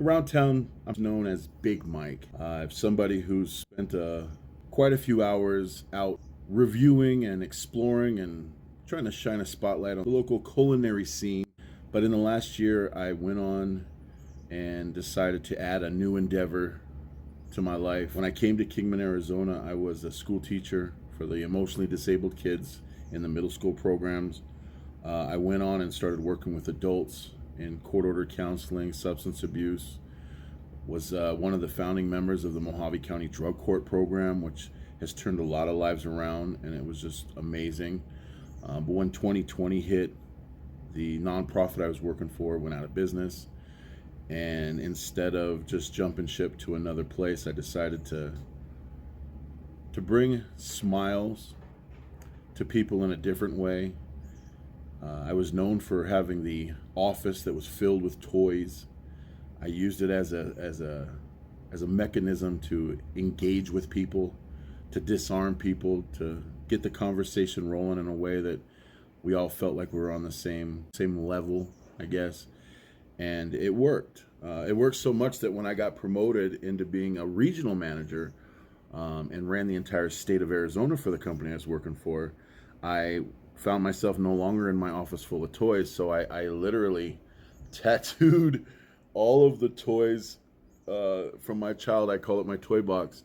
Around town, I'm known as Big Mike. I'm somebody who's spent quite a few hours out reviewing and exploring and trying to shine a spotlight on the local culinary scene. But in the last year, I went on and decided to add a new endeavor to my life. When I came to Kingman, Arizona, I was a school teacher for the emotionally disabled kids in the middle school programs. I went on and started working with adults in court ordered counseling, substance abuse. Was one of the founding members of the Mojave County Drug Court program, which has turned a lot of lives around, and it was just amazing. But when 2020 hit, the nonprofit I was working for went out of business, and instead of just jumping ship to another place, I decided to bring smiles to people in a different way. I was known for having the office that was filled with toys. I used it as a mechanism to engage with people, to disarm people, to get the conversation rolling in a way that we all felt like we were on the same level, I guess. And it worked. It worked so much that when I got promoted into being a regional manager and ran the entire state of Arizona for the company I was working for, I found myself no longer in my office full of toys. So I literally tattooed all of the toys from my child, I call it my toy box,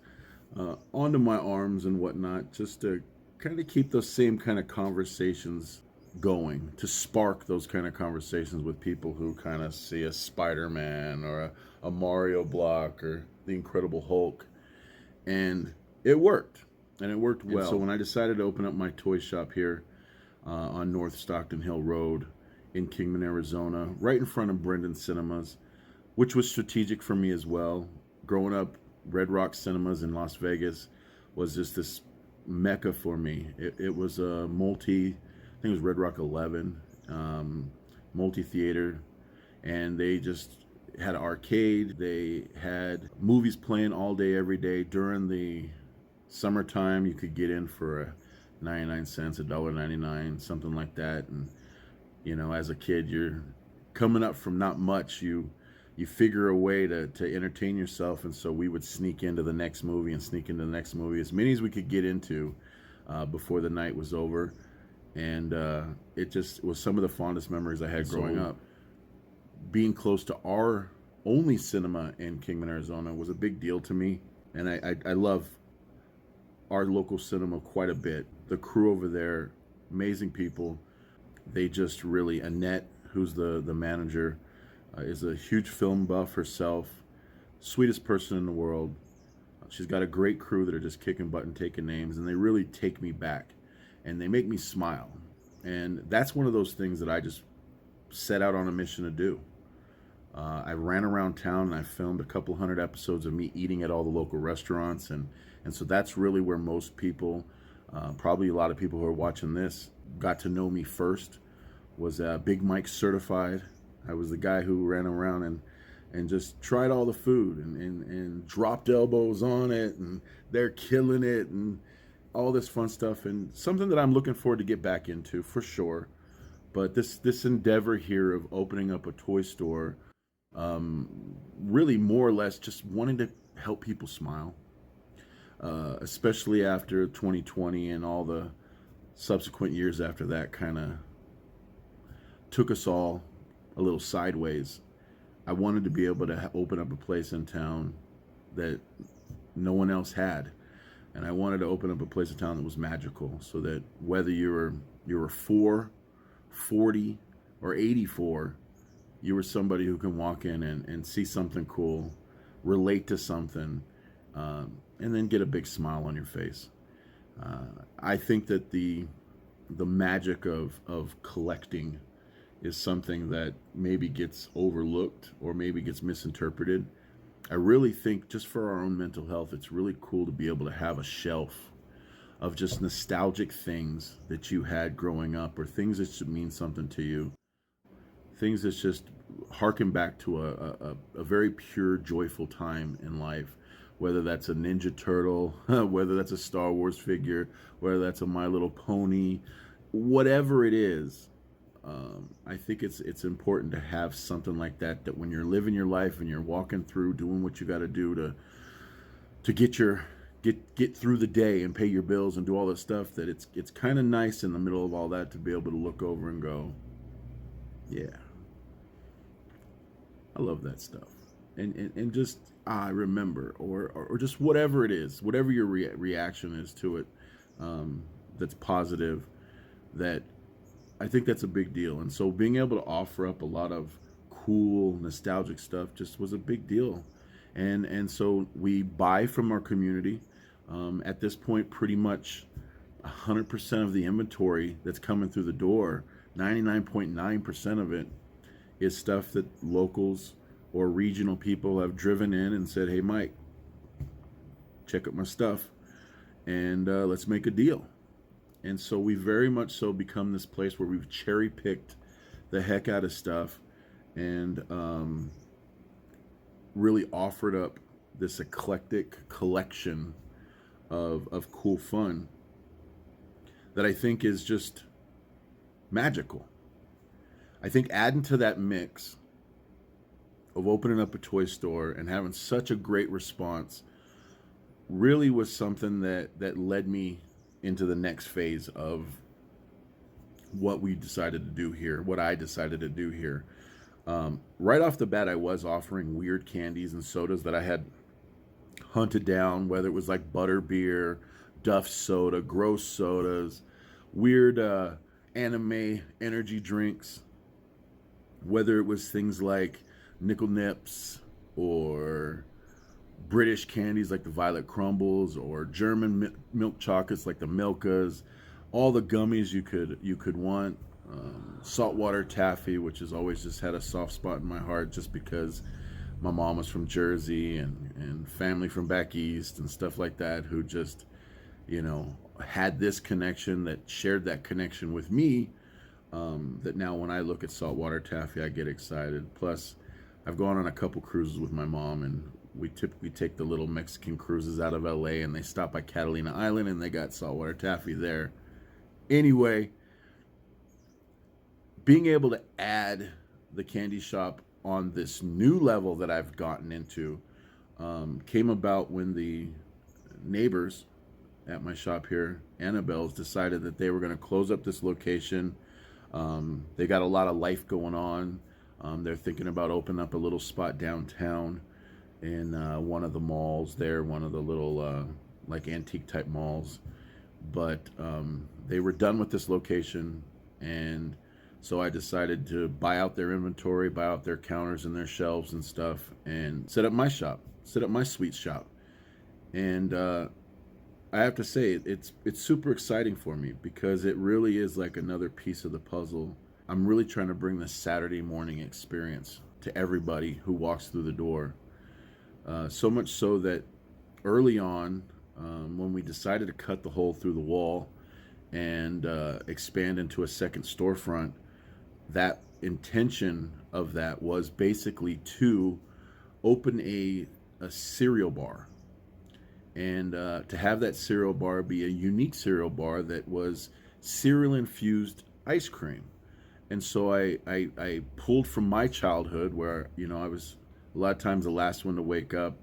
onto my arms and whatnot, just to kind of keep those same kind of conversations going, to spark those kind of conversations with people who kind of see a Spider-Man or a Mario block or the Incredible Hulk. And it worked, and it worked well. And so when I decided to open up my toy shop here on North Stockton Hill Road in Kingman, Arizona, right in front of Brendan Cinemas, which was strategic for me as well. Growing up, Red Rock Cinemas in Las Vegas was just this mecca for me. It was a I think it was Red Rock 11, multi-theater, and they just had an arcade. They had movies playing all day, every day. During the summertime, you could get in for 99 cents, $1.99, something like that. And, you know, as a kid, you're coming up from not much. You figure a way to entertain yourself, and so we would sneak into the next movie and sneak into the next movie, as many as we could get into before the night was over. And it just was some of the fondest memories I had growing up. Being close to our only cinema in Kingman, Arizona was a big deal to me, and I love our local cinema quite a bit. The crew over there, amazing people. They just really, Annette, who's the manager, is a huge film buff herself, sweetest person in the world. She's got a great crew that are just kicking butt and taking names, and they really take me back, and they make me smile. And that's one of those things that I just set out on a mission to do. I ran around town and I filmed a couple hundred episodes of me eating at all the local restaurants, and so that's really where most people, probably a lot of people who are watching this, got to know me first. Was Big Mike certified. I was the guy who ran around and just tried all the food and dropped elbows on it, and they're killing it and all this fun stuff, and something that I'm looking forward to get back into for sure. But this endeavor here of opening up a toy store, really more or less just wanting to help people smile, especially after 2020 and all the subsequent years after that kind of took us all a little sideways. I wanted to be able to open up a place in town that no one else had, and I wanted to open up a place in town that was magical, so that whether you were 4, 40, or 84, you were somebody who can walk in and see something cool, relate to something, and then get a big smile on your face. I think that the magic of collecting is something that maybe gets overlooked or maybe gets misinterpreted. I really think, just for our own mental health, it's really cool to be able to have a shelf of just nostalgic things that you had growing up, or things that should mean something to you, things that just harken back to a very pure, joyful time in life, whether that's a Ninja Turtle, whether that's a Star Wars figure, whether that's a My Little Pony, whatever it is. I think it's important to have something like that, that when you're living your life and you're walking through doing what you got to do to get through the day and pay your bills and do all this stuff, that it's kind of nice in the middle of all that to be able to look over and go, yeah, I love that stuff. And just I remember, or just whatever it is, whatever your reaction is to it, that's positive, that I think that's a big deal. And so being able to offer up a lot of cool nostalgic stuff just was a big deal. And so we buy from our community. At this point, pretty much 100% of the inventory that's coming through the door, 99.9% of it, is stuff that locals or regional people have driven in and said, hey, Mike, check out my stuff and let's make a deal. And so we very much so become this place where we've cherry picked the heck out of stuff and really offered up this eclectic collection of cool fun that I think is just magical. I think adding to that mix of opening up a toy store and having such a great response really was something that led me into the next phase of what we decided to do here, what I decided to do here. Right off the bat, I was offering weird candies and sodas that I had hunted down, whether it was like butter beer, Duff soda, gross sodas, weird anime energy drinks, whether it was things like nickel nips or British candies like the Violet Crumbles or German milk chocolates like the Milkas, all the gummies you could want, saltwater taffy, which has always just had a soft spot in my heart just because my mom was from Jersey and family from back east and stuff like that who just, had this connection, that shared that connection with me, that now when I look at saltwater taffy, I get excited. Plus, I've gone on a couple cruises with my mom, and we typically take the little Mexican cruises out of LA, and they stop by Catalina Island, and they got saltwater taffy there. Anyway, being able to add the candy shop on this new level that I've gotten into came about when the neighbors at my shop here, Annabelle's, decided that they were going to close up this location. They got a lot of life going on. They're thinking about opening up a little spot downtown in one of the malls there, one of the little like antique type malls. But they were done with this location, and so I decided to buy out their inventory, buy out their counters and their shelves and stuff, and set up my shop, set up my sweet shop. And I have to say, it's super exciting for me because it really is like another piece of the puzzle. I'm really trying to bring this Saturday morning experience to everybody who walks through the door. So much so that early on, when we decided to cut the hole through the wall and expand into a second storefront, that intention of that was basically to open a cereal bar, and to have that cereal bar be a unique cereal bar that was cereal infused ice cream. And so I pulled from my childhood where, I was a lot of times the last one to wake up.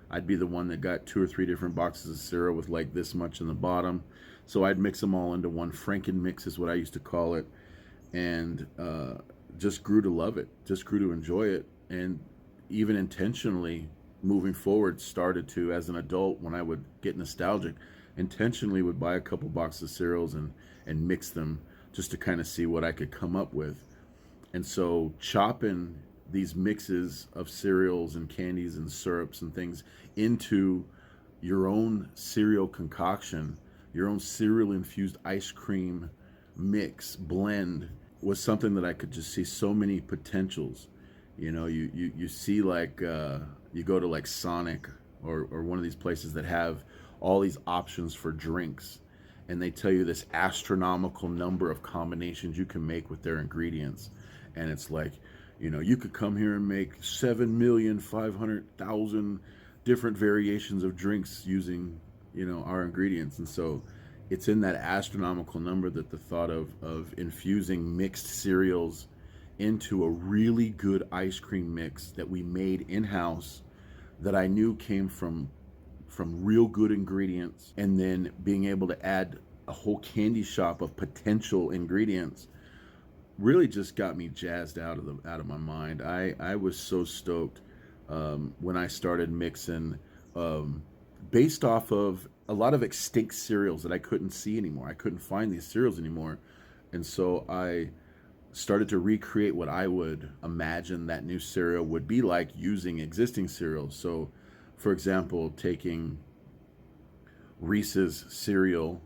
I'd be the one that got 2 or 3 different boxes of cereal with like this much in the bottom. So I'd mix them all into one. Franken mix is what I used to call it. And just grew to love it, just grew to enjoy it. And even intentionally moving forward, started to, as an adult, when I would get nostalgic, intentionally would buy a couple boxes of cereals and mix them just to kind of see what I could come up with. And so chopping these mixes of cereals and candies and syrups and things into your own cereal concoction, your own cereal infused ice cream mix blend, was something that I could just see so many potentials. You see, like you go to like Sonic or one of these places that have all these options for drinks, and they tell you this astronomical number of combinations you can make with their ingredients. And it's like, you could come here and make 7,500,000 different variations of drinks using, our ingredients. And so it's in that astronomical number that the thought of infusing mixed cereals into a really good ice cream mix that we made in house, that I knew came from real good ingredients, and then being able to add a whole candy shop of potential ingredients really just got me jazzed out of my mind. I was so stoked when I started mixing, um, based off of a lot of extinct cereals that I couldn't see anymore. I couldn't find these cereals anymore, and so I started to recreate what I would imagine that new cereal would be like using existing cereals. So, for example, taking Reese's cereal,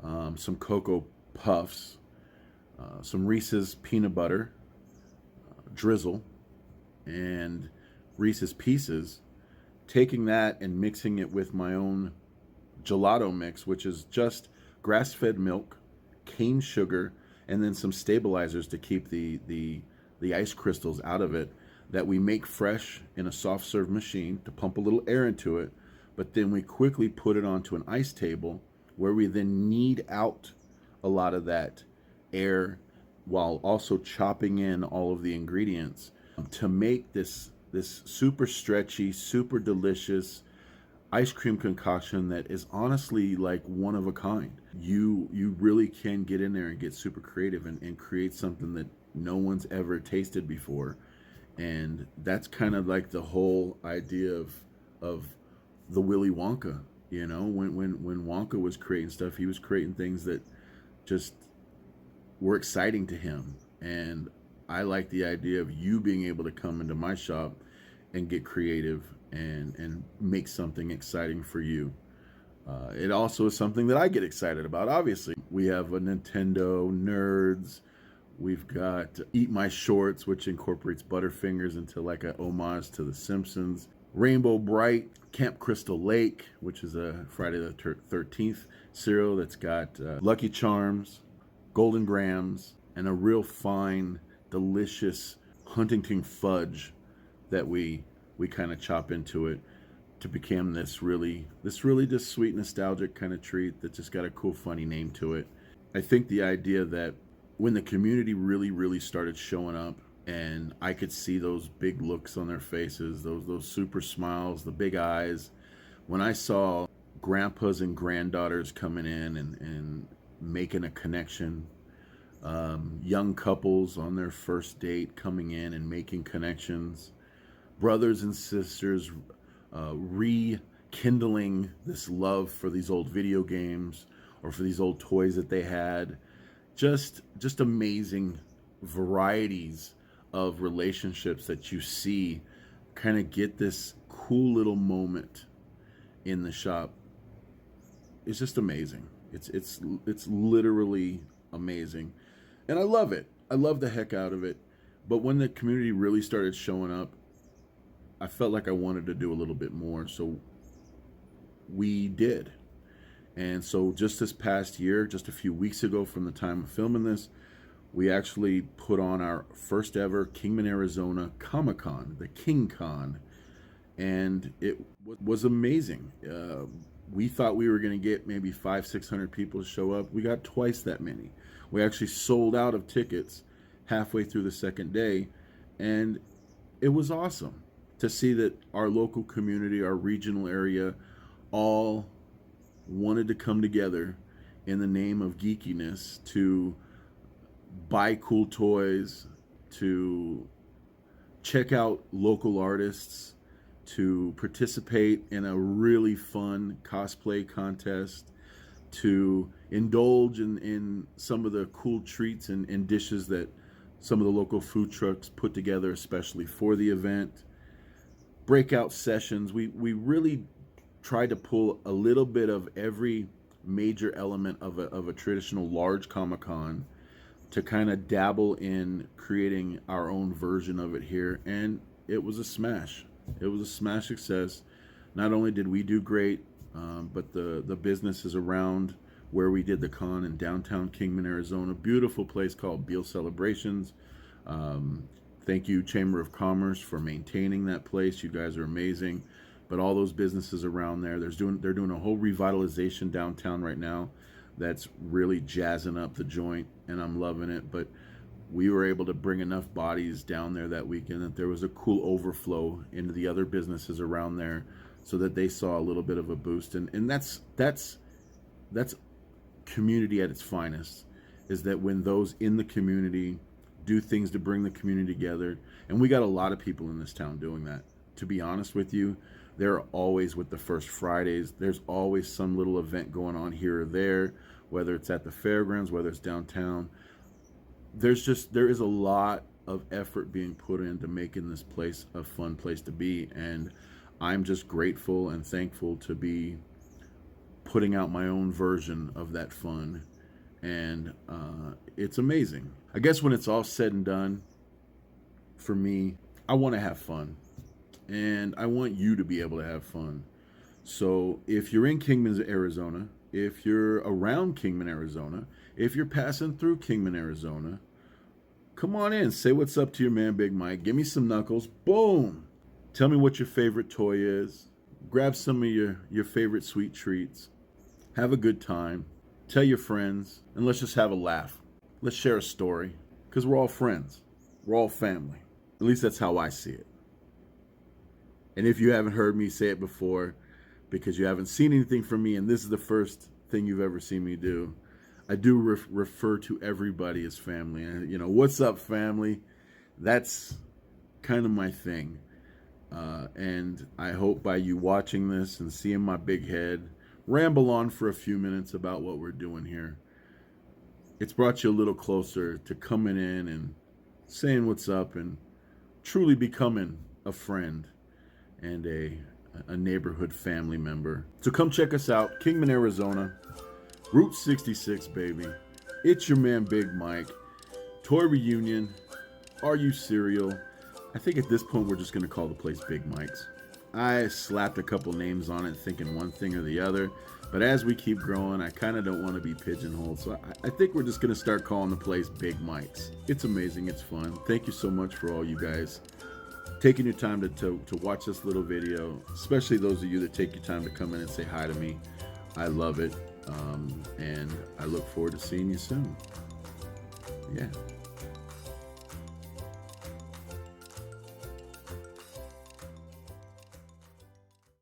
some Cocoa Puffs, some Reese's peanut butter drizzle, and Reese's Pieces, taking that and mixing it with my own gelato mix, which is just grass-fed milk, cane sugar, and then some stabilizers to keep the ice crystals out of it, that we make fresh in a soft serve machine to pump a little air into it, but then we quickly put it onto an ice table where we then knead out a lot of that air while also chopping in all of the ingredients to make this super stretchy, super delicious ice cream concoction that is honestly like one of a kind. You really can get in there and get super creative and create something that no one's ever tasted before. And that's kind of like the whole idea of the Willy Wonka. You know, when Wonka was creating stuff, he was creating things that just were exciting to him. And I like the idea of you being able to come into my shop and get creative and make something exciting for you. It also is something that I get excited about. Obviously, we have a Nintendo Nerds. We've got Eat My Shorts, which incorporates Butterfingers into like a homage to The Simpsons. Rainbow Bright, Camp Crystal Lake, which is a Friday the 13th cereal that's got Lucky Charms, Golden Grams, and a real fine, delicious Huntington Fudge that we kind of chop into it to become this really just sweet, nostalgic kind of treat that just got a cool, funny name to it. I think the idea that when the community really started showing up, and I could see those big looks on their faces, those super smiles, the big eyes, when I saw grandpas and granddaughters coming in and making a connection, young couples on their first date coming in and making connections, brothers and sisters rekindling this love for these old video games or for these old toys that they had. Just amazing varieties of relationships that you see kind of get this cool little moment in the shop. It's just amazing. It's literally amazing. And I love it. I love the heck out of it. But when the community really started showing up, I felt like I wanted to do a little bit more. So we did. And so just this past year, just a few weeks ago from the time of filming this, we actually put on our first ever Kingman, Arizona Comic-Con, the King Con. And it was amazing. We thought we were going to get maybe 500-600 people to show up. We got twice that many. We actually sold out of tickets halfway through the second day. And it was awesome to see that our local community, our regional area, all wanted to come together in the name of geekiness to buy cool toys, to check out local artists, to participate in a really fun cosplay contest, to indulge in some of the cool treats and dishes that some of the local food trucks put together especially for the event. Breakout sessions. We really tried to pull a little bit of every major element of a traditional large Comic-Con to kind of dabble in creating our own version of it here, and it was a smash. It was a smash success. Not only did we do great, but the businesses around where we did the con in downtown Kingman, Arizona, beautiful place called Beal Celebrations. Thank you, Chamber of Commerce, for maintaining that place. You guys are amazing. But all those businesses around there, they're doing a whole revitalization downtown right now. that's really jazzing up the joint, and I'm loving it. But we were able to bring enough bodies down there that weekend that there was a cool overflow into the other businesses around there, so that they saw a little bit of a boost. And that's community at its finest, is that when those in the community do things to bring the community together. And we got a lot of people in this town doing that. To be honest with you, they're always with the First Fridays. There's always some little event going on here or there, whether it's at the fairgrounds, whether it's downtown. There is a lot of effort being put into making this place a fun place to be. And I'm just grateful and thankful to be putting out my own version of that fun. And it's amazing. I guess when it's all said and done, for me, I want to have fun. And I want you to be able to have fun. So if you're in Kingman, Arizona, if you're around Kingman, Arizona, if you're passing through Kingman, Arizona, come on in. Say what's up to your man, Big Mike. Give me some knuckles. Boom. Tell me what your favorite toy is. Grab some of your favorite sweet treats. Have a good time. Tell your friends. And let's just have a laugh. Let's share a story. Because we're all friends. We're all family. At least that's how I see it. And if you haven't heard me say it before, because you haven't seen anything from me, and this is the first thing you've ever seen me do, I do refer to everybody as family. And, you know, what's up, family? That's kind of my thing. And I hope by you watching this and seeing my big head ramble on for a few minutes about what we're doing here, it's brought you a little closer to coming in and saying what's up and truly becoming a friend and a neighborhood family member. So come check us out, Kingman, Arizona, Route 66, baby. It's your man, Big Mike. Toy reunion. Are you cereal? I think at this point we're just going to call the place Big Mike's. I slapped a couple names on it thinking one thing or the other, but as we keep growing, I kind of don't want to be pigeonholed, so I think we're just going to start calling the place Big Mike's. It's amazing. It's fun. Thank you so much for all you guys taking your time to watch this little video, especially those of you that take your time to come in and say hi to me. I love it, and I look forward to seeing you soon. Yeah.